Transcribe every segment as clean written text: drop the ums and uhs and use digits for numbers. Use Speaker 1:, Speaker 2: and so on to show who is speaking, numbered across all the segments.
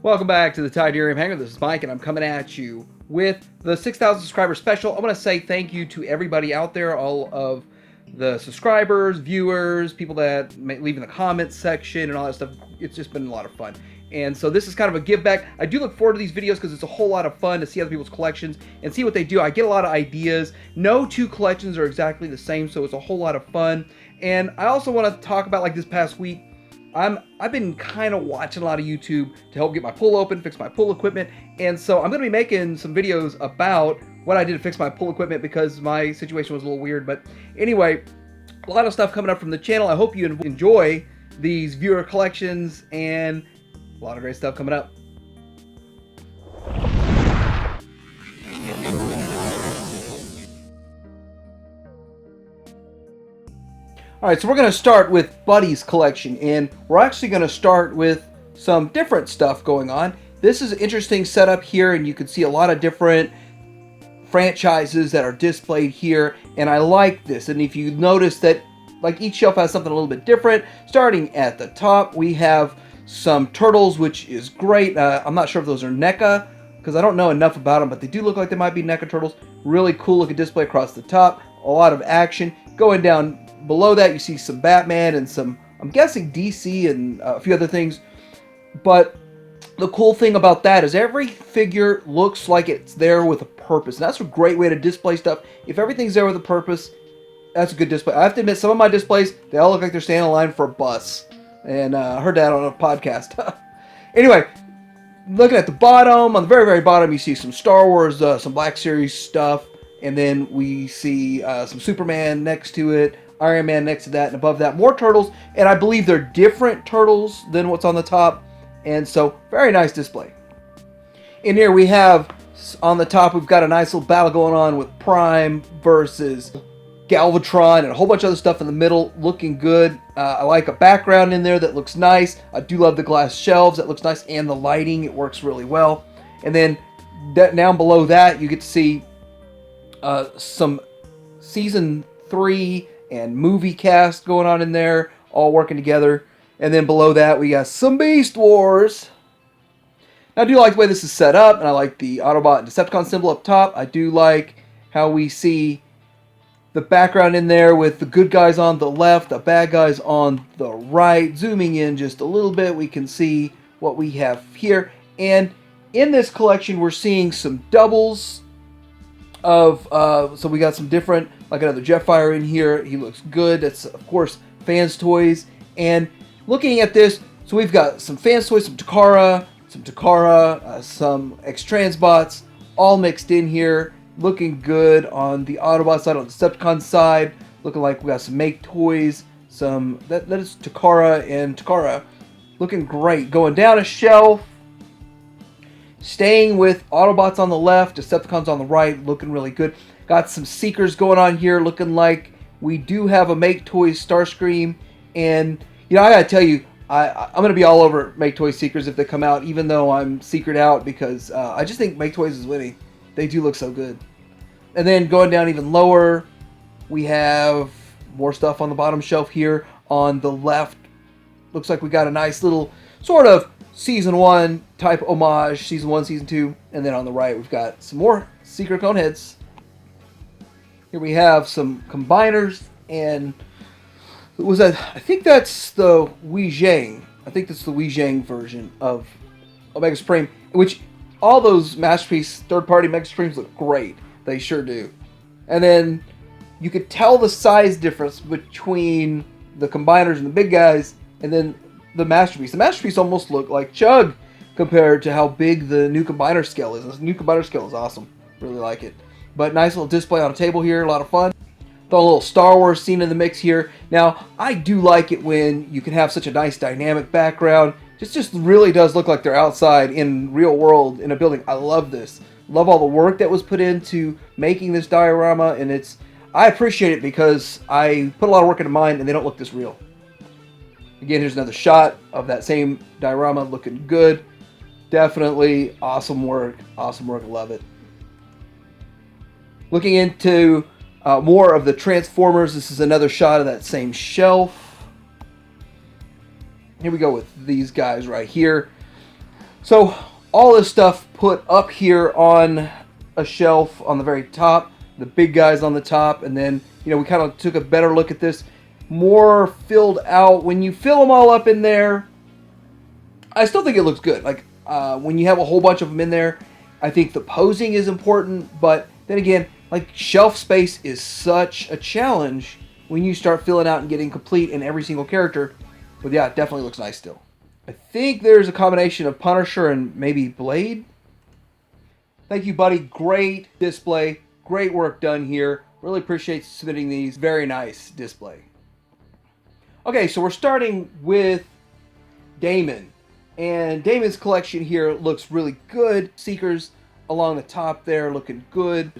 Speaker 1: Welcome back to the Tidarium Hangar. This is Mike, and I'm coming at you with the 6,000 subscriber special. I want to say thank you to everybody out there, all of the subscribers, viewers, people that leave in the comments section and all that stuff. It's just been a lot of fun. And so this is kind of a give back. I do look forward to these videos because it's a whole lot of fun to see other people's collections and see what they do. I get a lot of ideas. No two collections are exactly the same, so it's a whole lot of fun. And I also want to talk about, like, this past week, I've been kind of watching a lot of YouTube to help get my pull open, fix my pull equipment, and so I'm going to be making some videos about what I did to fix my pull equipment because my situation was a little weird. But anyway, a lot of stuff coming up from the channel. I hope you enjoy these viewer collections and a lot of great stuff coming up. Alright, so we're going to start with Buddy's collection, and we're actually going to start with some different stuff going on. This is an interesting setup here, and you can see a lot of different franchises that are displayed here, and I like this. And if you notice that, like, each shelf has something a little bit different. Starting at the top, we have some turtles, which is great. I'm not sure if those are NECA, because I don't know enough about them, but they do look like they might be NECA turtles. Really cool looking display across the top. A lot of action. Going down below that, you see some Batman and some, I'm guessing, DC and a few other things. But the cool thing about that is every figure looks like it's there with a purpose. And that's a great way to display stuff. If everything's there with a purpose, that's a good display. I have to admit, some of my displays, they all look like they're standing in line for a bus. And I heard that on a podcast. Anyway, looking at the bottom, on the very, very bottom, you see some Star Wars, some Black Series stuff. And then we see some Superman next to it, Iron Man next to that, and above that, more turtles. And I believe they're different turtles than what's on the top. And so, very nice display. In here we have, on the top, we've got a nice little battle going on with Prime versus Galvatron and a whole bunch of other stuff in the middle, looking good. I like a background in there that looks nice. I do love the glass shelves, that looks nice, and the lighting, it works really well. And then down below that, you get to see some Season 3 and movie cast going on in there, all working together. And then below that, we got some Beast Wars. Now, I do like the way this is set up, and I like the Autobot and Decepticon symbol up top. I do like how we see the background in there with the good guys on the left, the bad guys on the right. Zooming in just a little bit, we can see what we have here. And in this collection, we're seeing some doubles of, so we got some different, like another Jetfire in here. He looks good. That's, of course, Fans Toys. And looking at this, so we've got some Fans Toys, some Takara, some X-Transbots, all mixed in here. Looking good on the Autobot side, on the Decepticon side. Looking like we got some Make Toys, some, that is Takara and Takara. Looking great. Going down a shelf, staying with Autobots on the left, Decepticons on the right, looking really good. Got some Seekers going on here, looking like we do have a Make Toys Starscream. And, you know, I gotta tell you, I'm going to be all over Make Toys Seekers if they come out, even though I'm secret out, because I just think Make Toys is winning. They do look so good. And then going down even lower, we have more stuff on the bottom shelf here. On the left, looks like we got a nice little sort of Season 1 type homage, Season 1, Season 2. And then on the right, we've got some more Secret Cone Heads. Here we have some Combiners, and was that, I think that's the Wei Zhang. I think that's the Wei Zhang version of Omega Supreme, which all those Masterpiece third-party Mega Supremes look great. They sure do. And then you could tell the size difference between the Combiners and the big guys, and then the Masterpiece. The Masterpiece almost looked like Chug compared to how big the new Combiner scale is. This new Combiner scale is awesome. Really like it. But nice little display on a table here. A lot of fun. Throw a little Star Wars scene in the mix here. Now, I do like it when you can have such a nice dynamic background. Just really does look like they're outside in real world in a building. I love this. Love all the work that was put into making this diorama, and I appreciate it because I put a lot of work into mine and they don't look this real. Again, here's another shot of that same diorama looking good. Definitely awesome work. Awesome work. I love it. Looking into more of the Transformers, this is another shot of that same shelf. Here we go with these guys right here. So all this stuff put up here on a shelf on the very top, the big guys on the top, and then, you know, we kind of took a better look at this, more filled out. When you fill them all up in there, I still think it looks good. Like when you have a whole bunch of them in there, I think the posing is important, but then again, like shelf space is such a challenge when you start filling out and getting complete in every single character. But yeah, it definitely looks nice still. I think there's a combination of Punisher and maybe Blade. Thank you, buddy. Great display. Great work done here. Really appreciate submitting these. Very nice display. Okay, so we're starting with Damon. And Damon's collection here looks really good. Seekers along the top there looking good.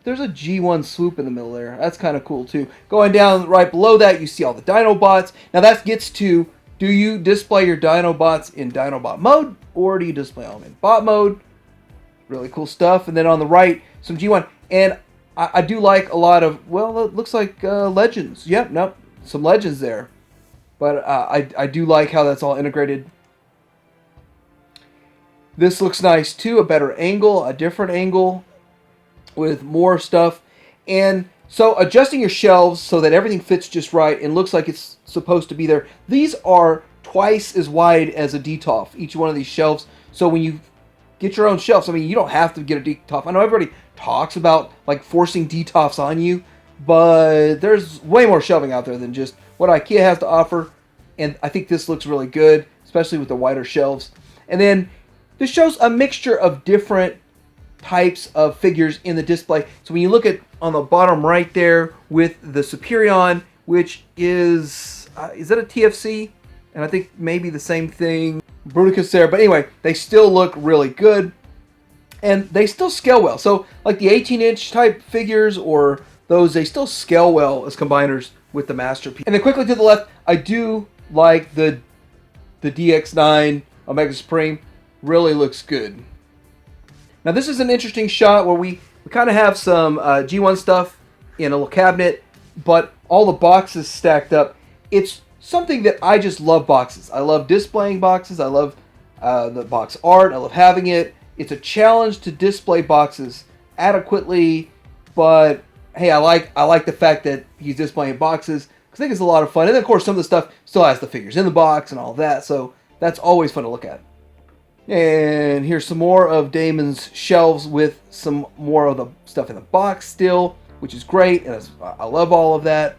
Speaker 1: There's a G1 swoop in the middle there. That's kind of cool too. Going down right below that, you see all the Dinobots. Now that gets to, do you display your Dinobots in Dinobot mode, or do you display them in bot mode? Really cool stuff. And then on the right, some G1. And I do like a lot of, well, it looks like Legends. Yep, nope, some Legends there. But I do like how that's all integrated. This looks nice too, a better angle, a different angle with more stuff. And so adjusting your shelves so that everything fits just right and looks like it's supposed to be there. These are twice as wide as a DTOF, each one of these shelves. So when you get your own shelves, I mean, you don't have to get a DTOF. I know everybody talks about like forcing DTOFs on you, but there's way more shelving out there than just what IKEA has to offer. And I think this looks really good, especially with the wider shelves. And then this shows a mixture of different types of figures in the display. So when you look at on the bottom right there with the Superion, which is that a TFC? And I think maybe the same thing, Bruticus there. But anyway, they still look really good. And they still scale well. So like the 18-inch type figures or those, they still scale well as combiners with the Masterpiece. And then quickly to the left, I do like the DX9 Omega Supreme. Really looks good. Now this is an interesting shot where we kind of have some G1 stuff in a little cabinet, but all the boxes stacked up. It's something that I just love boxes. I love displaying boxes. I love the box art. I love having it. It's a challenge to display boxes adequately, but hey, I like the fact that he's displaying boxes because I think it's a lot of fun. And then, of course, some of the stuff still has the figures in the box and all that, so that's always fun to look at. And here's some more of Damon's shelves with some more of the stuff in the box still, which is great, and I love all of that.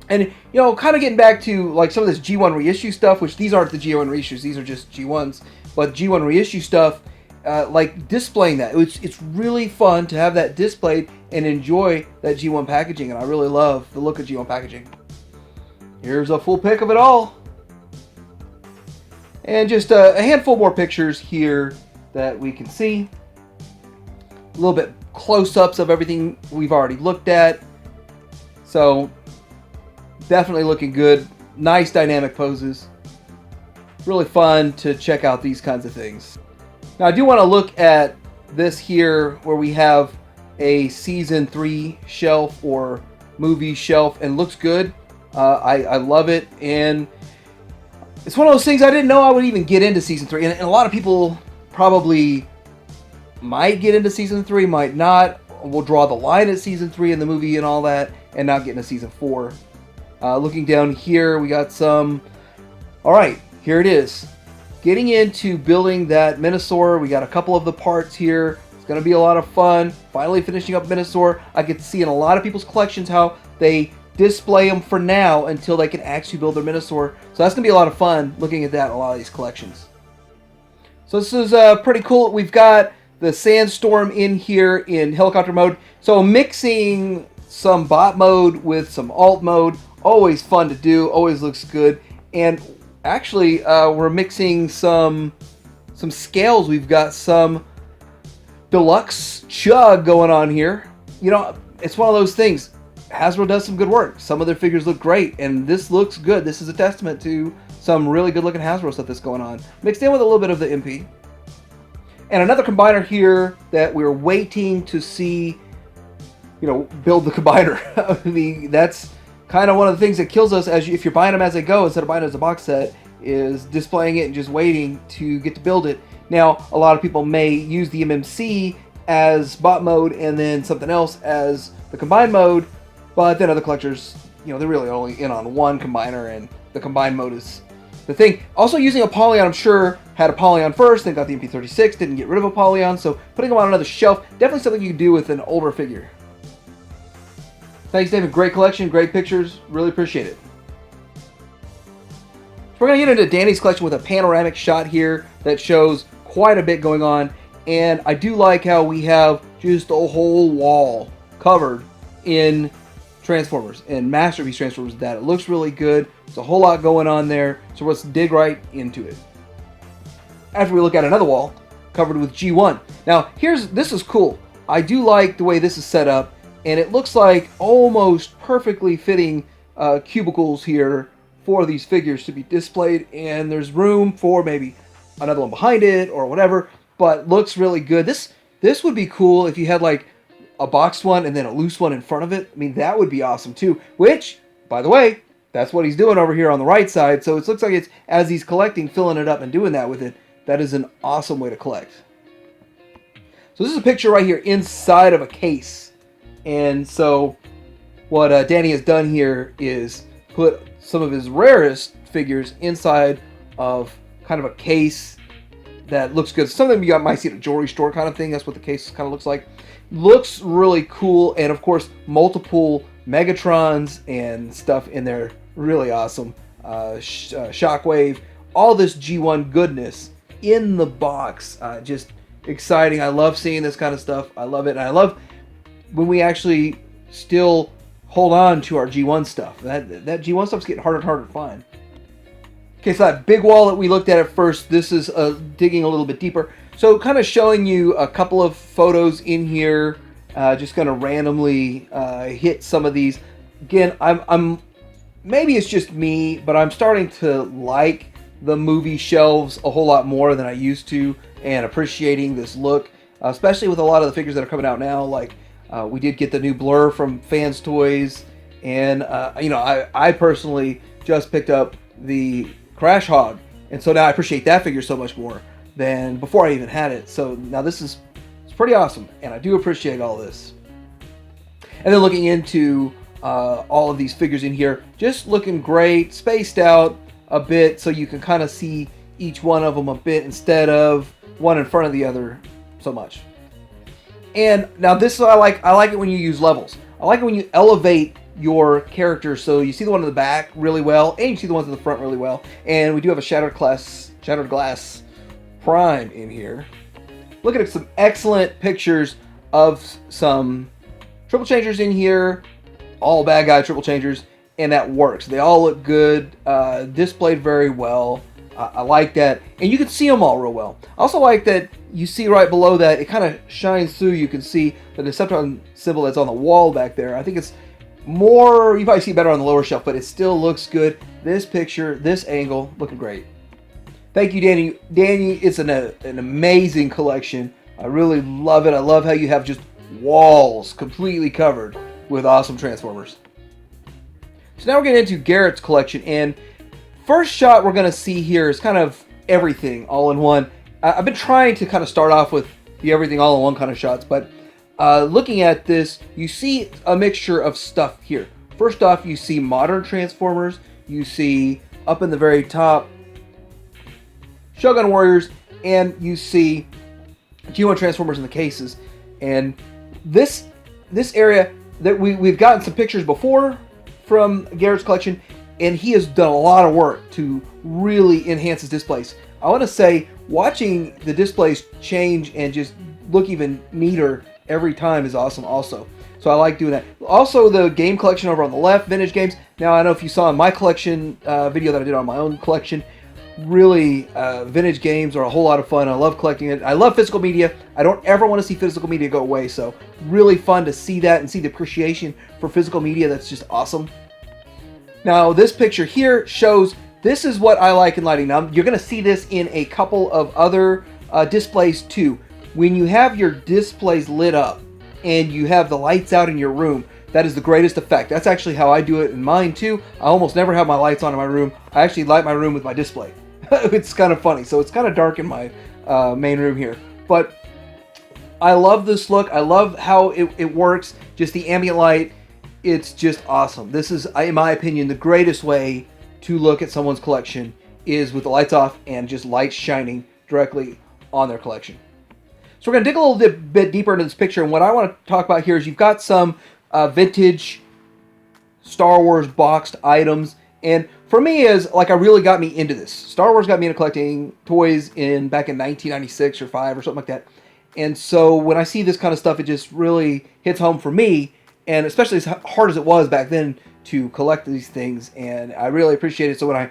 Speaker 1: And, you know, kind of getting back to like some of this G1 reissue stuff, which these aren't the G1 reissues, these are just G1s, but G1 reissue stuff, like displaying that. It's really fun to have that displayed and enjoy that G1 packaging, and I really love the look of G1 packaging. Here's a full pic of it all. And just a handful more pictures here that we can see. A little bit close-ups of everything we've already looked at. So, definitely looking good. Nice dynamic poses. Really fun to check out these kinds of things. Now, I do want to look at this here where we have a Season 3 shelf or movie shelf, and looks good. I love it, and it's one of those things I didn't know I would even get into Season 3, and a lot of people probably might get into Season 3, might not. We'll draw the line at Season 3 in the movie and all that, and not get into Season 4. Looking down here, we got some... Alright, here it is. Getting into building that Minosaur. We got a couple of the parts here. It's going to be a lot of fun. Finally finishing up Minosaur. I could see in a lot of people's collections how they display them for now until they can actually build their Minosaur. So that's going to be a lot of fun looking at that in a lot of these collections. So this is pretty cool. We've got the Sandstorm in here in helicopter mode. So mixing some bot mode with some alt mode, always fun to do, always looks good. And actually, we're mixing some scales. We've got some deluxe chug going on here. You know, it's one of those things. Hasbro does some good work. Some of their figures look great, and this looks good. This is a testament to some really good-looking Hasbro stuff that's going on, mixed in with a little bit of the MP. And another combiner here that we're waiting to see, you know, build the combiner. I mean, that's kind of one of the things that kills us if you're buying them as they go instead of buying it as a box set. is displaying it and just waiting to get to build it. Now, a lot of people may use the MMC as bot mode and then something else as the combined mode, but then other collectors, you know, they're really only in on one combiner, and the combined mode is the thing. Also, using a Polygon, I'm sure, had a Polygon first, then got the MP36, didn't get rid of a Polygon, so putting them on another shelf, definitely something you can do with an older figure. Thanks, David. Great collection, great pictures. Really appreciate it. So we're going to get into Danny's collection with a panoramic shot here that shows quite a bit going on. And I do like how we have just a whole wall covered in Transformers and Masterpiece Transformers. That it looks really good. There's a whole lot going on there. So let's dig right into it. After we look at another wall covered with G1. Now, this is cool. I do like the way this is set up. And it looks like almost perfectly fitting cubicles here for these figures to be displayed. And there's room for maybe another one behind it or whatever. But looks really good. This would be cool if you had like a boxed one and then a loose one in front of it. I mean, that would be awesome too. Which, by the way, that's what he's doing over here on the right side. So it looks like it's, as he's collecting, filling it up and doing that with it. That is an awesome way to collect. So this is a picture right here inside of a case. And so what Danny has done here is put some of his rarest figures inside of kind of a case that looks good. Some of them you might see at a jewelry store kind of thing. That's what the case kind of looks like. Looks really cool. And of course, multiple Megatrons and stuff in there. Really awesome. Shockwave. All this G1 goodness in the box. Just exciting. I love seeing this kind of stuff. I love it. And I love when we actually still hold on to our G1 stuff. That G1 stuff's getting harder and harder to find. Okay, so that big wall that we looked at first, this is digging a little bit deeper. So kind of showing you a couple of photos in here. Just going to randomly hit some of these. Again, I'm maybe it's just me, but I'm starting to like the movie shelves a whole lot more than I used to, and appreciating this look, especially with a lot of the figures that are coming out now. Like we did get the new Blur from Fans Toys, and you know, I personally just picked up the Crash Hog, and so now I appreciate that figure so much more than before I even had it. So now it's pretty awesome, and I do appreciate all this. And then looking into all of these figures in here, just looking great, spaced out a bit so you can kind of see each one of them a bit instead of one in front of the other so much. And now this I like it when you use levels. I like it when you elevate your character so you see the one in the back really well and you see the ones in the front really well. And we do have a Shattered Glass Prime in here. Looking at some excellent pictures of some triple changers in here, all bad guy triple changers, and that works. They all look good, displayed very well. I like that, and you can see them all real well. I also like that you see right below that, it kind of shines through. You can see the Decepticon symbol that's on the wall back there. I think it's more, you probably see better on the lower shelf, but it still looks good. This picture, this angle, looking great. Thank you, Danny. Danny, it's an amazing collection. I really love it. I love how you have just walls completely covered with awesome Transformers. So now we're getting into Garrett's collection, and first shot we're going to see here is kind of everything all in one. I've been trying to kind of start off with the everything all in one kind of shots, but looking at this, you see a mixture of stuff here. First off, you see modern Transformers. You see up in the very top Shogun Warriors, and you see G1 Transformers in the cases. And this area that we've gotten some pictures before from Garrett's collection, and he has done a lot of work to really enhance his displays. I want to say watching the displays change and just look even neater every time is awesome also. So I like doing that. Also, the game collection over on the left, vintage games. Now, I don't know if you saw in my collection video that I did on my own collection, really vintage games are a whole lot of fun. I love collecting it. I love physical media. I don't ever want to see physical media go away, so really fun to see that and see the appreciation for physical media. That's just awesome. Now this picture here shows, this is what I like in lighting. Now you're going to see this in a couple of other displays too. When you have your displays lit up and you have the lights out in your room, That is the greatest effect. That's actually how I do it in mine too. I almost never have my lights on in my room. I actually light my room with my display. It's kind of funny. So it's kind of dark in my main room here. But I love this look. I love how it works. Just the ambient light. It's just awesome. This is, in my opinion, the greatest way to look at someone's collection is with the lights off and just lights shining directly on their collection. So we're going to dig a little bit deeper into this picture. And what I want to talk about here is you've got some vintage Star Wars boxed items. And for me, is like, I really got me into this. Star Wars got me into collecting toys back in 1996 or 5 or something like that. And so when I see this kind of stuff, it just really hits home for me. And especially as hard as it was back then to collect these things. And I really appreciate it. So when I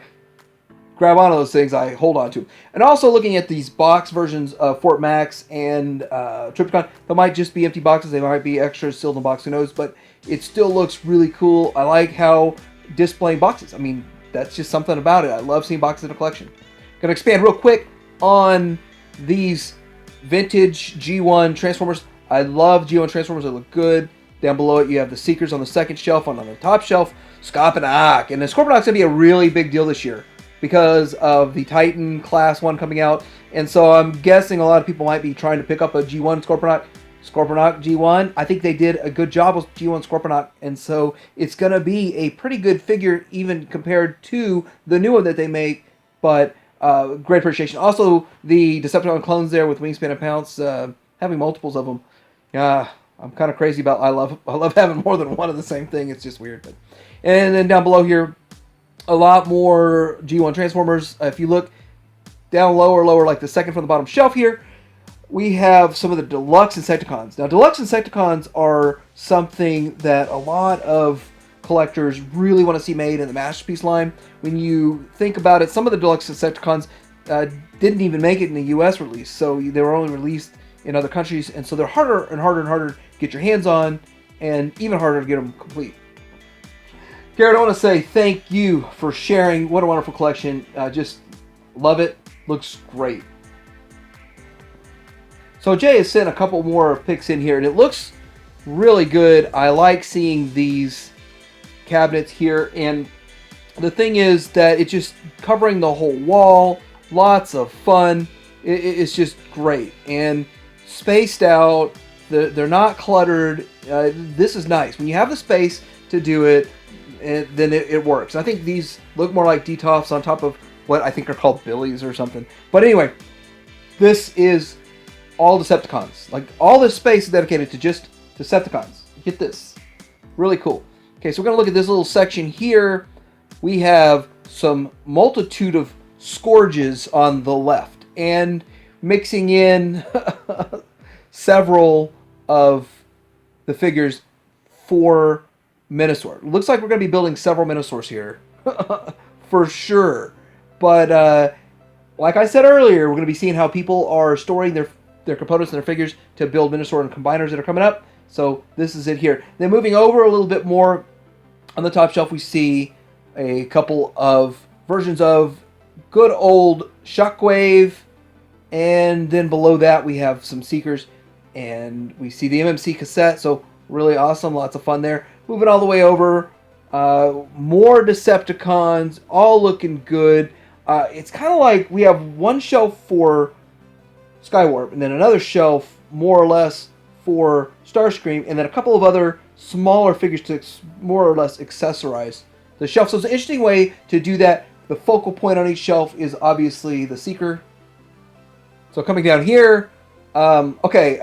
Speaker 1: grab onto those things, I hold on to them. And also looking at these box versions of Fort Max and Trypticon, they might just be empty boxes. They might be extras sealed in the box, who knows. But it still looks really cool. I like how displaying boxes. I mean, that's just something about it. I love seeing boxes in a collection. Going to expand real quick on these vintage G1 Transformers. I love G1 Transformers. They look good. Down below it, you have the Seekers on the second shelf. On the top shelf, Scorponok. And the Scorponok's going to be a really big deal this year because of the Titan Class 1 coming out. And so I'm guessing a lot of people might be trying to pick up a G1 Scorponok. Scorponok G1, I think they did a good job with G1 Scorponok. And so it's going to be a pretty good figure even compared to the new one that they make. But great appreciation. Also, the Decepticon clones there with Wingspan and Pounce, having multiples of them. I'm kind of crazy about. I love having more than one of the same thing. It's just weird. But and then down below here, a lot more G1 Transformers. If you look down lower, like the second from the bottom shelf here, we have some of the deluxe Insecticons. Now, deluxe Insecticons are something that a lot of collectors really want to see made in the Masterpiece line. When you think about it, some of the deluxe Insecticons didn't even make it in the U.S. release, so they were only released in other countries, and so they're harder and harder to get your hands on, and even harder to get them complete. Garrett, I want to say thank you for sharing. What a wonderful collection. Just love it. Looks great. So Jay has sent a couple more pics in here, and it looks really good. I like seeing these cabinets here, and the thing is that it's just covering the whole wall. Lots of fun. It's just great. And spaced out. They're not cluttered. This is nice. When you have the space to do it, then it works. I think these look more like Detolfs on top of what I think are called Billies or something. But anyway, this is all Decepticons. Like, all this space is dedicated to just Decepticons. Get this. Really cool. Okay, so we're going to look at this little section here. We have some multitude of Scourges on the left. And mixing in several of the figures for Minosaur. Looks like we're going to be building several Minosaurs here. For sure. But like I said earlier, we're going to be seeing how people are storing their components and their figures to build Minosaur and combiners that are coming up. So this is it here. Then moving over a little bit more, on the top shelf we see a couple of versions of good old Shockwave. And then below that we have some Seekers. And we see the MMC cassette. So really awesome. Lots of fun there. Moving all the way over. More Decepticons. All looking good. It's kind of like we have one shelf for Skywarp, and then another shelf more or less for Starscream, and then a couple of other smaller figures to more or less accessorize the shelf. So it's an interesting way to do that. The focal point on each shelf is obviously the Seeker. So coming down here, okay,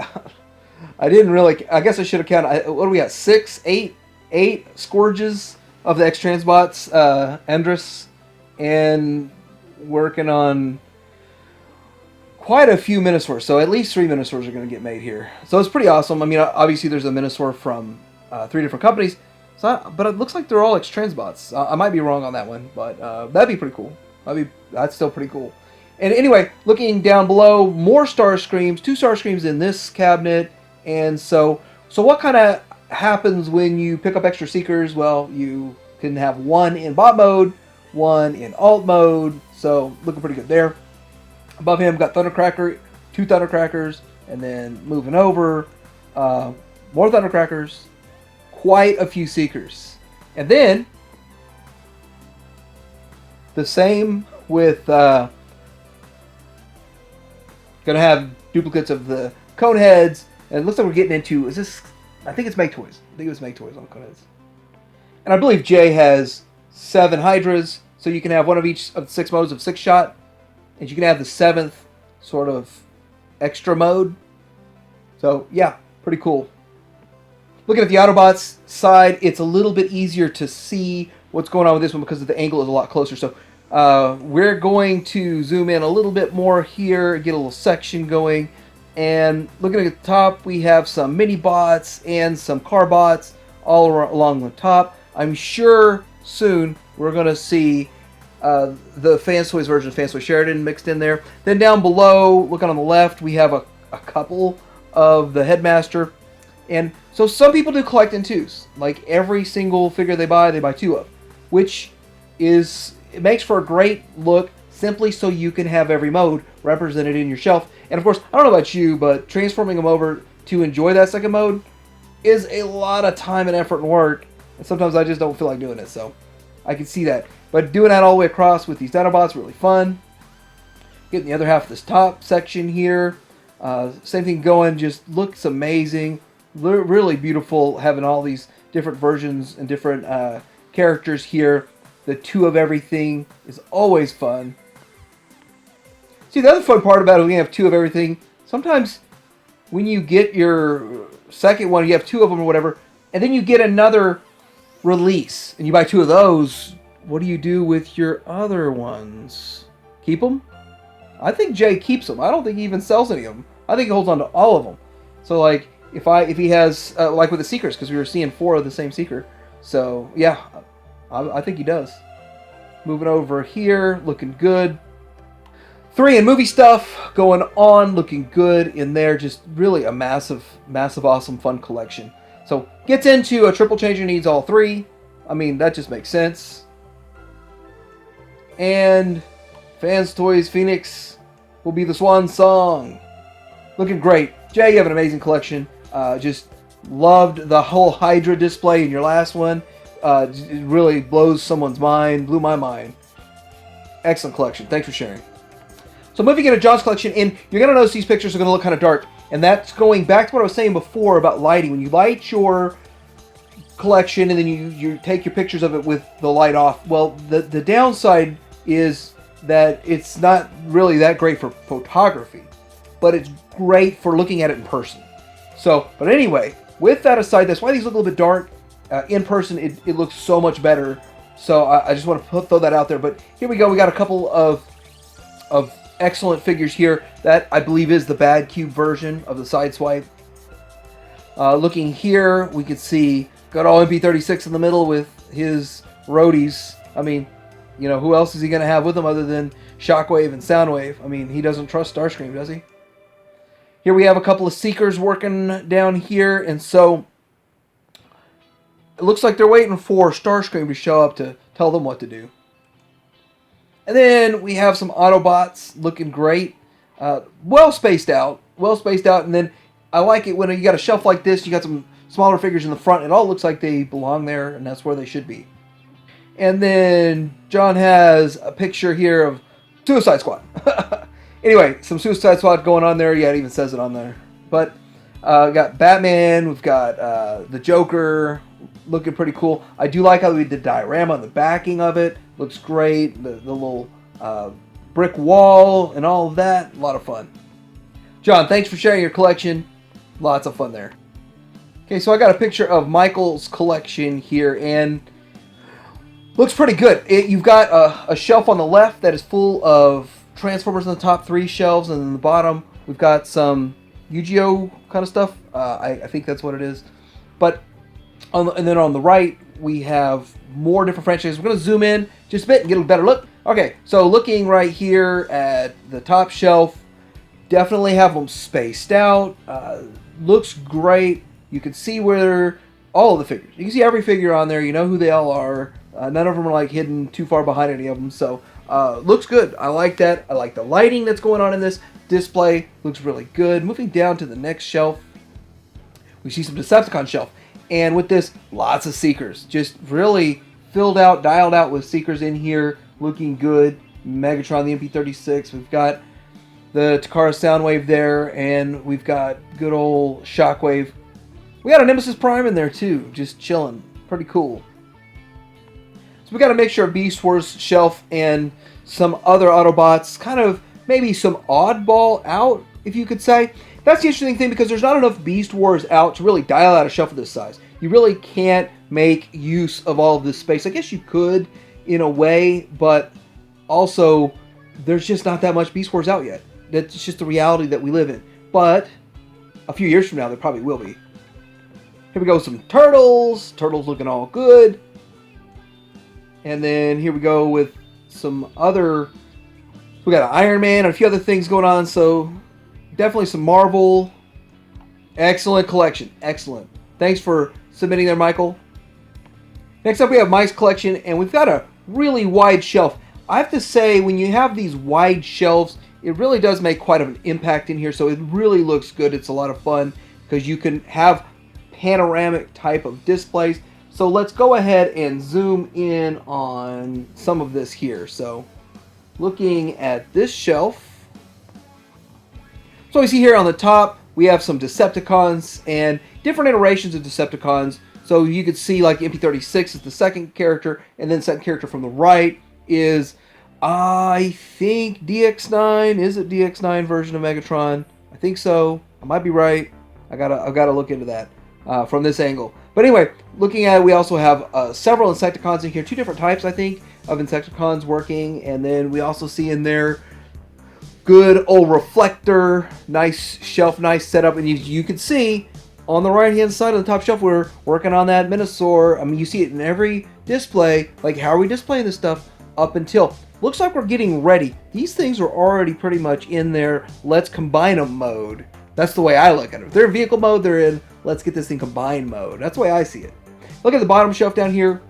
Speaker 1: I didn't really, I guess I should have counted, what do we got, 8 Scourges of the X-Transbots, Endress, and working on quite a few Minosaurs. So at least 3 Minosaurs are going to get made here. So it's pretty awesome. I mean, obviously there's a Minosaur from 3 different companies, but it looks like they're all X-Transbots. I might be wrong on that one, but that'd be pretty cool. That's still pretty cool. And anyway, looking down below, more Starscreams, 2 Starscreams in this cabinet. And so what kind of happens when you pick up extra Seekers? Well, you can have one in bot mode, one in alt mode. So looking pretty good there. Above him, got Thundercracker, 2 Thundercrackers, and then moving over, more Thundercrackers, quite a few Seekers. And then, the same with, gonna have duplicates of the cone heads. And it looks like we're getting into, is this, I think it's Make Toys. I think it was Make Toys on cone heads. And I believe Jay has 7 Hydras, so you can have one of each of the 6 modes of 6-shot. And you can have the 7th sort of extra mode. So, yeah, pretty cool. Looking at the Autobots side, it's a little bit easier to see what's going on with this one because the angle is a lot closer. So, we're going to zoom in a little bit more here, get a little section going. And looking at the top, we have some mini-bots and some car bots all along the top. I'm sure soon we're going to see the Fans Toys version of Fans Toys Sheridan mixed in there. Then down below, looking on the left, we have a couple of the Headmaster. And so some people do collect in 2s. Like every single figure they buy 2 of. Which is, it makes for a great look simply so you can have every mode represented in your shelf. And of course, I don't know about you, but transforming them over to enjoy that second mode is a lot of time and effort and work. And sometimes I just don't feel like doing it, so I can see that. But doing that all the way across with these Dinobots is really fun. Getting the other half of this top section here. Same thing going, just looks amazing. Really beautiful having all these different versions and different characters here. The 2 of everything is always fun. See, the other fun part about it, when you have 2 of everything, sometimes when you get your second one, you have 2 of them or whatever, and then you get another release, and you buy 2 of those, what do you do with your other ones? Keep them? I think Jay keeps them. I don't think he even sells any of them. I think he holds on to all of them. So, like, if he has, like with the Seekers, because we were seeing 4 of the same Seeker. So, yeah, I think he does. Moving over here, looking good. 3 and movie stuff going on, looking good in there. Just really a massive, awesome, fun collection. So, gets into a triple changer needs all 3. I mean, that just makes sense. And Fans Toys Phoenix will be the swan song. Looking great. Jay, you have an amazing collection. Just loved the whole Hydra display in your last one. It really blows someone's mind. Blew my mind. Excellent collection. Thanks for sharing. So moving into John's collection, and you're going to notice these pictures are going to look kind of dark. And that's going back to what I was saying before about lighting. When you light your collection and then you take your pictures of it with the light off, well, the downside is that it's not really that great for photography. But it's great for looking at it in person. So, but anyway, with that aside, that's why these look a little bit dark. In person, it looks so much better. So I just want to throw that out there. But here we go. We got a couple of excellent figures here. That, I believe, is the Bad Cube version of the Sideswipe. Looking here, we can see got all MP36 in the middle with his roadies. I mean, you know, who else is he going to have with him other than Shockwave and Soundwave? I mean, he doesn't trust Starscream, does he? Here we have a couple of Seekers working down here, and so it looks like they're waiting for Starscream to show up to tell them what to do. And then we have some Autobots looking great. Well spaced out. And then I like it when you got a shelf like this, you got some smaller figures in the front. It all looks like they belong there, and that's where they should be. And then John has a picture here of Suicide Squad. Anyway, some Suicide Squad going on there. Yeah, it even says it on there. But we got Batman. We've got the Joker looking pretty cool. I do like how we did the diorama on the backing of it. Looks great. The little brick wall and all of that. A lot of fun. John, thanks for sharing your collection. Lots of fun there. Okay, so I got a picture of Michael's collection here, and looks pretty good. You've got a shelf on the left that is full of Transformers on the top 3 shelves, and in the bottom we've got some Yu-Gi-Oh kind of stuff. I think that's what it is. But and then on the right we have more different franchises. We're going to zoom in just a bit and get a better look. Okay, so looking right here at the top shelf, definitely have them spaced out. Looks great. You can see where all of the figures. You can see every figure on there. You know who they all are. None of them are like hidden too far behind any of them. So looks good. I like that. I like the lighting that's going on in this display. Looks really good. Moving down to the next shelf, we see some Decepticon shelf. And with this, lots of Seekers. Just really filled out, dialed out with Seekers in here. Looking good. Megatron, the MP36. We've got the Takara Soundwave there. And we've got good old Shockwave. We got a Nemesis Prime in there too. Just chilling. Pretty cool. So we got a mixture of Beast Wars shelf and some other Autobots. Kind of maybe some oddball out, if you could say. That's the interesting thing, because there's not enough Beast Wars out to really dial out a shelf of this size. You really can't make use of all of this space. I guess you could in a way, but also there's just not that much Beast Wars out yet. That's just the reality that we live in. But a few years from now, there probably will be. Here we go, some Turtles. Turtles looking all good. And then here we go with some other... We got an Iron Man and a few other things going on, so... Definitely some Marvel. Excellent collection. Excellent. Thanks for submitting there, Michael. Next up, we have Mike's collection, and we've got a really wide shelf. I have to say, when you have these wide shelves, it really does make quite an impact in here, so it really looks good. It's a lot of fun because you can have panoramic type of displays. So let's go ahead and zoom in on some of this here. So looking at this shelf, so we see here on the top, we have some Decepticons and different iterations of Decepticons. So you could see like MP36 is the second character, and then second character from the right is, I think, DX9. Is it DX9 version of Megatron? I think so. I might be right. I've gotta look into that from this angle. But anyway, looking at it, we also have several Insecticons in here. Two different types, I think, of Insecticons working. And then we also see in there good old Reflector, nice shelf, nice setup, and you can see on the right hand side of the top shelf we're working on that Minosaur. I mean, you see it in every display. Like, how are we displaying this stuff up until? Looks like we're getting ready. These things are already pretty much in their let's combine them mode. That's the way I look at it. If they're in vehicle mode, they're in let's get this thing combined mode. That's the way I see it. Look at the bottom shelf down here.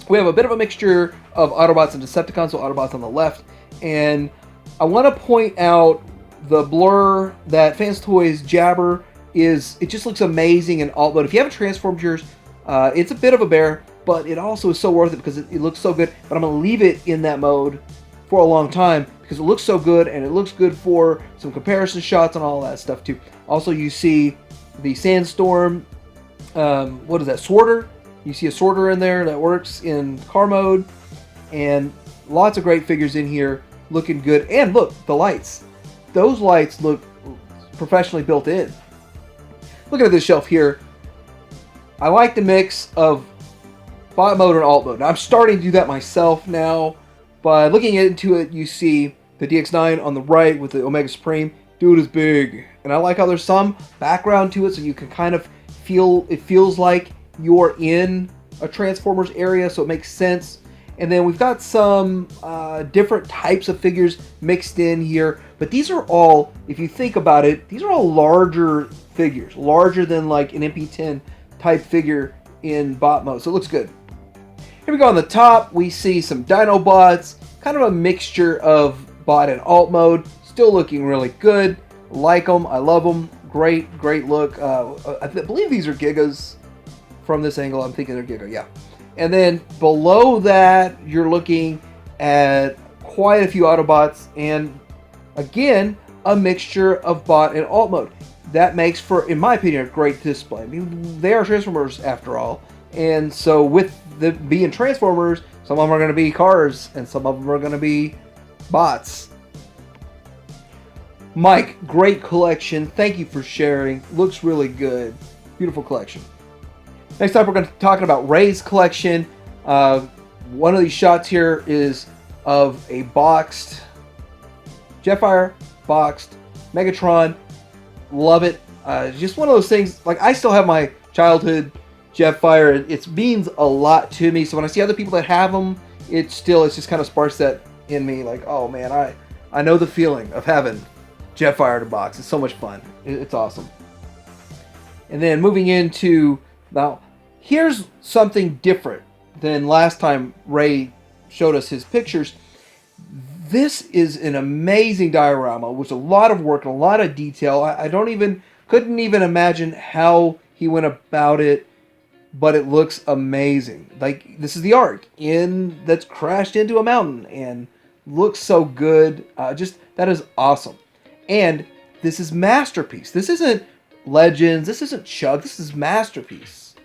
Speaker 1: We have a bit of a mixture of Autobots and Decepticons, so Autobots on the left, and I want to point out the blur that Fans Toys Jabber is. It just looks amazing in alt mode. If you haven't transformed yours, it's a bit of a bear, but it also is so worth it because it looks so good. But I'm going to leave it in that mode for a long time because it looks so good, and it looks good for some comparison shots and all that stuff too. Also, you see the Sandstorm, what is that, sorter? You see a sorter in there that works in car mode, and lots of great figures in here. Looking good. And look, the lights. Those lights look professionally built in. Looking at this shelf here, I like the mix of bot mode and alt mode. Now, I'm starting to do that myself now, but looking into it, you see the DX9 on the right with the Omega Supreme. Dude is big. And I like how there's some background to it, so you can kind of feel, it feels like you're in a Transformers area, so it makes sense. And then we've got some different types of figures mixed in here. But these are all, if you think about it, these are all larger figures. Larger than like an MP10 type figure in bot mode. So it looks good. Here we go on the top. We see some Dinobots. Kind of a mixture of bot and alt mode. Still looking really good. Like them. I love them. Great, great look. I believe these are Gigas from this angle. I'm thinking they're Giga, yeah. And then below that, you're looking at quite a few Autobots, and again, a mixture of bot and alt mode. That makes for, in my opinion, a great display. I mean, they are Transformers after all, and so with the being Transformers, some of them are going to be cars, and some of them are going to be bots. Mike, great collection. Thank you for sharing. Looks really good. Beautiful collection. Next up, we're going to be talking about Ray's collection. One of these shots here is of a boxed Jetfire, boxed Megatron. Love it. Just one of those things. Like, I still have my childhood Jetfire. It means a lot to me. So when I see other people that have them, it's just kind of sparks that in me. Like, oh man, I know the feeling of having Jetfire in a box. It's so much fun. It's awesome. And then moving into now. Here's something different than last time Ray showed us his pictures. This is an amazing diorama with a lot of work and a lot of detail. I couldn't even imagine how he went about it but it looks amazing. Like, this is the Ark that's crashed into a mountain and looks so good. Just, that is awesome. And this is Masterpiece. This isn't Legends. This isn't Chug. This is Masterpiece.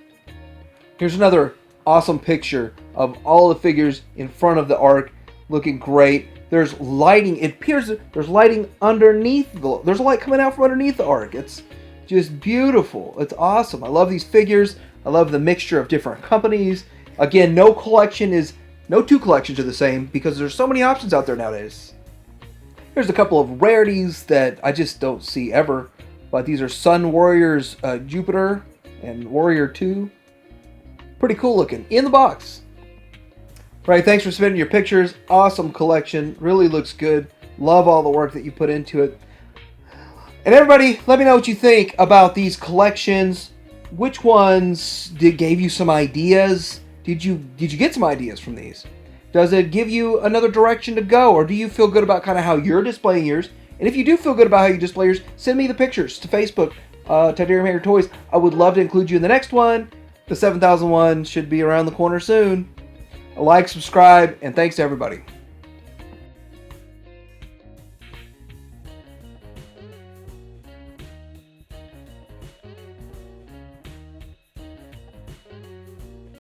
Speaker 1: Here's another awesome picture of all the figures in front of the Ark looking great. There's lighting. It appears there's lighting underneath. There's a light coming out from underneath the Ark. It's just beautiful. It's awesome. I love these figures. I love the mixture of different companies. Again, no two collections are the same because there's so many options out there nowadays. There's a couple of rarities that I just don't see ever, but these are Sun Warriors Jupiter and Warrior 2. Pretty cool looking in the box. Right, thanks for submitting your pictures. Awesome collection. Really looks good. Love all the work that you put into it. And everybody, let me know what you think about these collections. Which ones gave you some ideas? Did you get some ideas from these? Does it give you another direction to go? Or do you feel good about kind of how you're displaying yours? And if you do feel good about how you display yours, send me the pictures to Facebook, Titanium Hanger Toys. I would love to include you in the next one. The 7,000 one should be around the corner soon. Like, subscribe, and thanks to everybody.